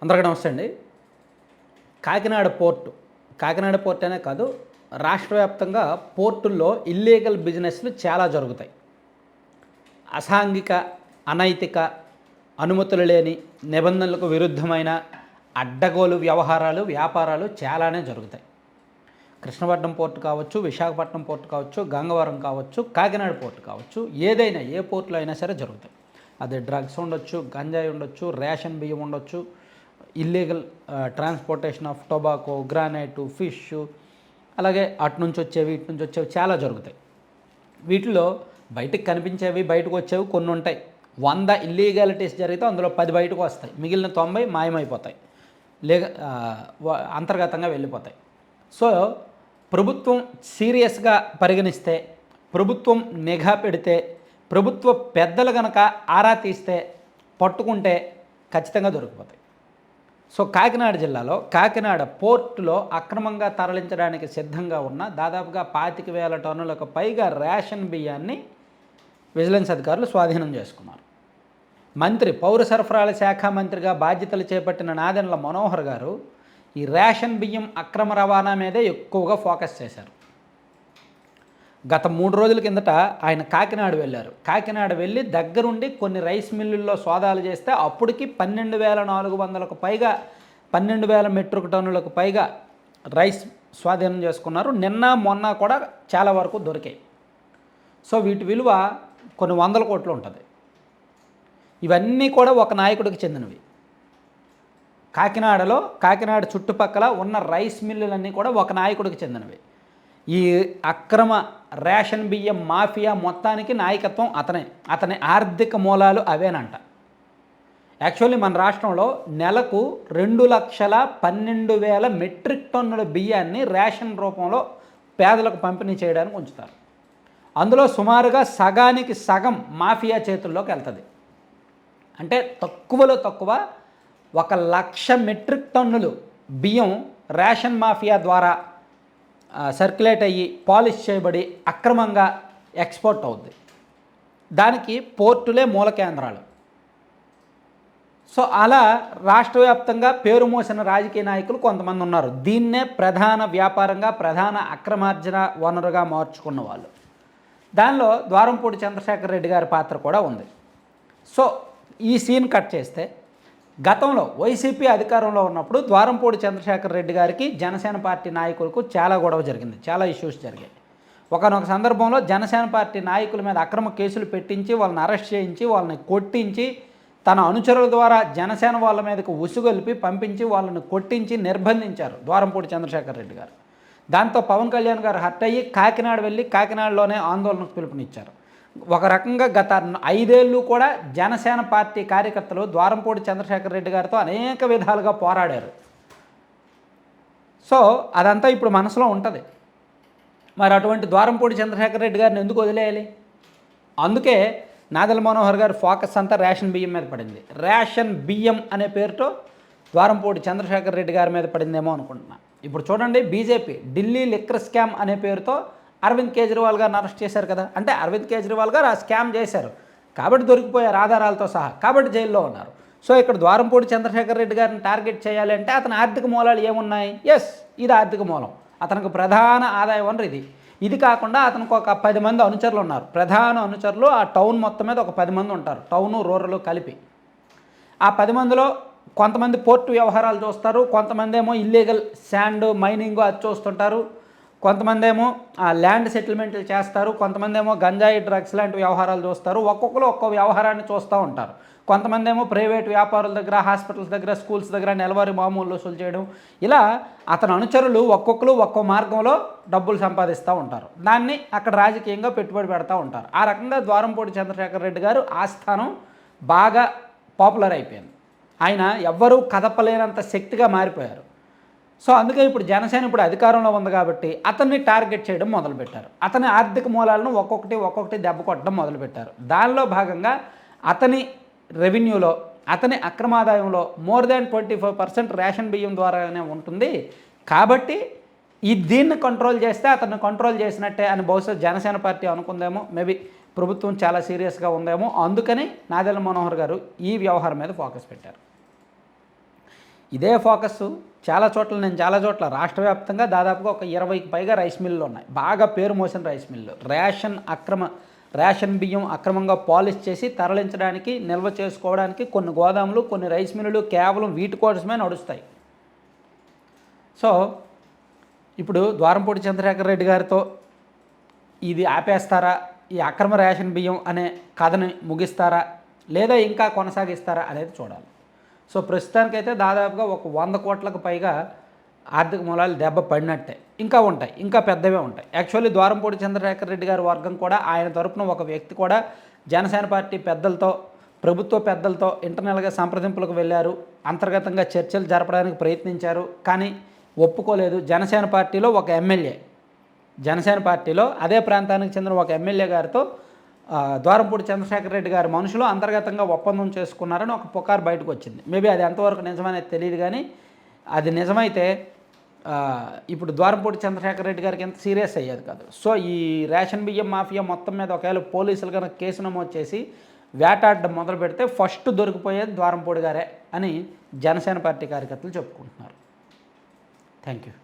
అందరికీ నమస్తే అండి. కాకినాడ పోర్ట్ అనే కాదు, రాష్ట్ర వ్యాప్తంగా పోర్టుల్లో ఇల్లీగల్ బిజినెస్లు చాలా జరుగుతాయి. అసాంఘిక, అనైతిక, అనుమతులు లేని, నిబంధనలకు విరుద్ధమైన అడ్డగోలు వ్యవహారాలు, వ్యాపారాలు చాలానే జరుగుతాయి. కృష్ణపట్నం పోర్టు కావచ్చు, విశాఖపట్నం పోర్టు కావచ్చు, గంగవరం కావచ్చు, కాకినాడ పోర్టు కావచ్చు, ఏదైనా ఏ పోర్టులో అయినా సరే జరుగుతాయి. అది డ్రగ్స్ ఉండొచ్చు, గంజాయి ఉండొచ్చు, రేషన్ బియ్యం ఉండొచ్చు, illegal transportation of tobacco, granite, fish, అలాగే అటు నుంచి వచ్చేవి ఇటు నుంచి వచ్చేవి చాలా జరుగుతాయి. వీటిలో బయటకు కనిపించేవి, బయటకు వచ్చేవి కొన్ని ఉంటాయి. 100 ఇల్లీగాలిటీస్ జరిగితే అందులో 10 బయటకు వస్తాయి, మిగిలిన 90 మాయమైపోతాయి, అంతర్గతంగా వెళ్ళిపోతాయి. సో ప్రభుత్వం సీరియస్గా పరిగణిస్తే, ప్రభుత్వం నిఘా పెడితే, ప్రభుత్వ పెద్దలు కనుక ఆరా తీస్తే, పట్టుకుంటే ఖచ్చితంగా దొరికిపోతాయి. సో కాకినాడ జిల్లాలో కాకినాడ పోర్టులో అక్రమంగా తరలించడానికి సిద్ధంగా ఉన్న దాదాపుగా 25,000 టన్నులకు పైగా రేషన్ బియ్యాన్ని విజిలెన్స్ అధికారులు స్వాధీనం చేసుకున్నారు. పౌర సరఫరాల శాఖ మంత్రిగా బాధ్యతలు చేపట్టిన నాదెండ్ల మనోహర్ గారు ఈ రేషన్ బియ్యం అక్రమ రవాణా మీదే ఎక్కువగా ఫోకస్ చేశారు. గత 3 రోజుల కిందట ఆయన కాకినాడ వెళ్ళారు. కాకినాడ వెళ్ళి దగ్గరుండి కొన్ని రైస్ మిల్లుల్లో సోదాలు చేస్తే అప్పటికి 12,400కు పైగా 12,000 మెట్రిక్ టన్నులకు పైగా రైస్ స్వాధీనం చేసుకున్నారు. నిన్న మొన్న కూడా చాలా వరకు దొరికాయి. సో వీటి విలువ కొన్ని 100 కోట్లు ఉంటుంది. ఇవన్నీ కూడా ఒక నాయకుడికి చెందినవి. కాకినాడ చుట్టుపక్కల ఉన్న రైస్ మిల్లులన్నీ కూడా ఒక నాయకుడికి చెందినవి. ఈ అక్రమ రేషన్ బియ్యం మాఫియా మొత్తానికి నాయకత్వం అతని ఆర్థిక మూలాలు అవేనంట. యాక్చువల్లీ మన రాష్ట్రంలో నెలకు 2,12,000 మెట్రిక్ టన్నుల బియ్యాన్ని రేషన్ రూపంలో పేదలకు పంపిణీ చేయడానికి ఉంచుతారు. అందులో సుమారుగా సగానికి సగం మాఫియా చేతుల్లోకి వెళ్తుంది. అంటే తక్కువలో తక్కువ 1,00,000 మెట్రిక్ టన్నులు బియ్యం రేషన్ మాఫియా ద్వారా సర్క్యులేట్ అయ్యి పాలిష్ చేయబడి అక్రమంగా ఎక్స్పోర్ట్ అవుద్ది. దానికి పోర్టులే మూల కేంద్రాలు. సో అలా రాష్ట్ర వ్యాప్తంగా పేరు మోసిన రాజకీయ నాయకులు కొంతమంది ఉన్నారు. దీన్నే ప్రధాన వ్యాపారంగా, ప్రధాన అక్రమార్జన వనరుగా మార్చుకున్న వాళ్ళు. దానిలో ద్వారంపూడి చంద్రశేఖర్ రెడ్డి గారి పాత్ర కూడా ఉంది. సో ఈ సీన్ కట్ చేస్తే, గతంలో వైసీపీ అధికారంలో ఉన్నప్పుడు ద్వారంపూడి చంద్రశేఖర్ రెడ్డి గారికి జనసేన పార్టీ నాయకులకు చాలా గొడవ జరిగింది, చాలా ఇష్యూస్ జరిగాయి. ఒకనొక సందర్భంలో జనసేన పార్టీ నాయకుల మీద అక్రమ కేసులు పెట్టించి, వాళ్ళని అరెస్ట్ చేయించి, వాళ్ళని కొట్టించి, తన అనుచరుల ద్వారా జనసేన వాళ్ళ మీదకు ఉసుగొల్పి పంపించి, వాళ్ళని కొట్టించి నిర్బంధించారు ద్వారంపూడి చంద్రశేఖర్ రెడ్డి గారు. దాంతో పవన్ కళ్యాణ్ గారు హర్ట్ అయ్యి కాకినాడ వెళ్ళి కాకినాడలోనే ఆందోళనకు పిలుపునిచ్చారు. ఒక రకంగా గత 5 ఏళ్ళు కూడా జనసేన పార్టీ కార్యకర్తలు ద్వారంపూడి చంద్రశేఖర్ రెడ్డి గారితో అనేక విధాలుగా పోరాడారు. సో అదంతా ఇప్పుడు మనసులో ఉంటుంది. మరి అటువంటి ద్వారంపూడి చంద్రశేఖర్ రెడ్డి గారిని ఎందుకు వదిలేయాలి? అందుకే నాదెండ్ల మనోహర్ గారి ఫోకస్ అంతా రేషన్ బియ్యం మీద పడింది. రేషన్ బియ్యం అనే పేరుతో ద్వారంపూడి చంద్రశేఖర్ రెడ్డి గారి మీద పడిందేమో అనుకుంటున్నా. ఇప్పుడు చూడండి, బీజేపీ ఢిల్లీ లిక్కర్ స్కామ్ అనే పేరుతో అరవింద్ కేజ్రీవాల్ గారిని అరెస్ట్ చేశారు కదా. అంటే అరవింద్ కేజ్రీవాల్ గారు ఆ స్కామ్ చేశారు కాబట్టి దొరికిపోయారు ఆధారాలతో సహా, కాబట్టి జైల్లో ఉన్నారు. సో ఇక్కడ ద్వారంపూడి చంద్రశేఖర్ రెడ్డి గారిని టార్గెట్ చేయాలి అంటే అతని ఆర్థిక మూలాలు ఏమున్నాయి? ఇది ఆర్థిక మూలం. అతనికి ప్రధాన ఆదాయ వనరు ఇది. ఇది కాకుండా అతనికి ఒక 10 మంది అనుచరులు ఉన్నారు. ప్రధాన అనుచరులు ఆ టౌన్ మొత్తం మీద ఒక 10 మంది ఉంటారు, టౌను రూరల్ కలిపి. ఆ 10 మందిలో కొంతమంది పోర్టు వ్యవహారాలు చూస్తారు, కొంతమంది ఏమో ఇల్లీగల్ శాండ్ మైనింగ్ అది చూస్తుంటారు, కొంతమంది ఏమో ల్యాండ్ సెటిల్మెంట్లు చేస్తారు, కొంతమంది ఏమో గంజాయి, డ్రగ్స్ లాంటి వ్యవహారాలు చూస్తారు. ఒక్కొక్కరు ఒక్కో వ్యవహారాన్ని చూస్తూ ఉంటారు. కొంతమంది ఏమో ప్రైవేట్ వ్యాపారుల దగ్గర, హాస్పిటల్స్ దగ్గర, స్కూల్స్ దగ్గర నెలవారీ మామూలు వసూలు చేయడం. ఇలా అతని అనుచరులు ఒక్కొక్కరు ఒక్కో మార్గంలో డబ్బులు సంపాదిస్తూ ఉంటారు. దాన్ని అక్కడ రాజకీయంగా పెట్టుబడి పెడతా ఉంటారు. ఆ రకంగా ద్వారంపూడి చంద్రశేఖర్ రెడ్డి గారు ఆస్థానం బాగా పాపులర్ అయిపోయింది. ఆయన ఎవ్వరూ కదపలేనంత శక్తిగా మారిపోయారు. సో అందుకే ఇప్పుడు జనసేన అధికారంలో ఉంది కాబట్టి అతన్ని టార్గెట్ చేయడం మొదలుపెట్టారు. అతని ఆర్థిక మూలాలను ఒక్కొక్కటి దెబ్బ కొట్టడం మొదలుపెట్టారు. దానిలో భాగంగా అతని రెవెన్యూలో, అతని అక్రమాదాయంలో మోర్ దాన్ 25% రేషన్ బియ్యం ద్వారానే ఉంటుంది. కాబట్టి దీన్ని కంట్రోల్ చేస్తే అతన్ని కంట్రోల్ చేసినట్టే అని బహుశా జనసేన పార్టీ అనుకుందేమో. మేబీ ప్రభుత్వం చాలా సీరియస్గా ఉందేమో. అందుకని నాదెండ్ల మనోహర్ గారు ఈ వ్యవహారం మీద ఫోకస్ పెట్టారు. ఇదే ఫోకస్ చాలా చోట్ల, నేను చాలా చోట్ల రాష్ట్ర వ్యాప్తంగా దాదాపుగా ఒక 20కి పైగా రైస్ మిల్లులు ఉన్నాయి, బాగా పేరు మోసిన రైస్ మిల్లు. రేషన్ బియ్యం అక్రమంగా పాలిష్ చేసి తరలించడానికి, నిల్వ చేసుకోవడానికి కొన్ని గోదాములు, కొన్ని రైస్ మిల్లులు కేవలం వీటి కోసమే నడుస్తాయి. సో ఇప్పుడు ద్వారంపూడి చంద్రశేఖర్ రెడ్డి గారితో ఇది ఆపేస్తారా, ఈ అక్రమ రేషన్ బియ్యం అనే కథని ముగిస్తారా, లేదా ఇంకా కొనసాగిస్తారా అనేది చూడాలి. సో ప్రస్తుతానికైతే దాదాపుగా ఒక 100 కోట్లకు పైగా ఆర్థిక మూలాలు దెబ్బ పడినట్టే. ఇంకా ఉంటాయి, ఇంకా పెద్దవే ఉంటాయి. యాక్చువల్లీ ద్వారంపూడి చంద్రశేఖర్ రెడ్డి గారి వర్గం కూడా, ఆయన తరపున ఒక వ్యక్తి కూడా జనసేన పార్టీ పెద్దలతో, ప్రభుత్వ పెద్దలతో ఇంటర్నల్గా సంప్రదింపులకు వెళ్ళారు, అంతర్గతంగా చర్చలు జరపడానికి ప్రయత్నించారు, కానీ ఒప్పుకోలేదు. జనసేన పార్టీలో ఒక ఎమ్మెల్యే, జనసేన పార్టీలో అదే ప్రాంతానికి చెందిన ఒక ఎమ్మెల్యే గారితో ద్వారంపూడి చంద్రశేఖర్ రెడ్డి గారి మనుషులు అంతర్గతంగా ఒప్పందం చేసుకున్నారని ఒక పుకారు బయటకు వచ్చింది. మేబీ అది ఎంతవరకు నిజమనేది తెలియదు, కానీ అది నిజమైతే ఇప్పుడు ద్వారంపూడి చంద్రశేఖర్ రెడ్డి గారికి ఎంత సీరియస్ అయ్యేది కాదు. సో ఈ రేషన్ బియ్యం మాఫియా మొత్తం మీద ఒకవేళ పోలీసులు కనుక కేసు నమోదు చేసి వేటాడడం మొదలు పెడితే ఫస్ట్ దొరికిపోయేది ద్వారంపూడి గారే అని జనసేన పార్టీ కార్యకర్తలు చెప్పుకుంటున్నారు. Thank you.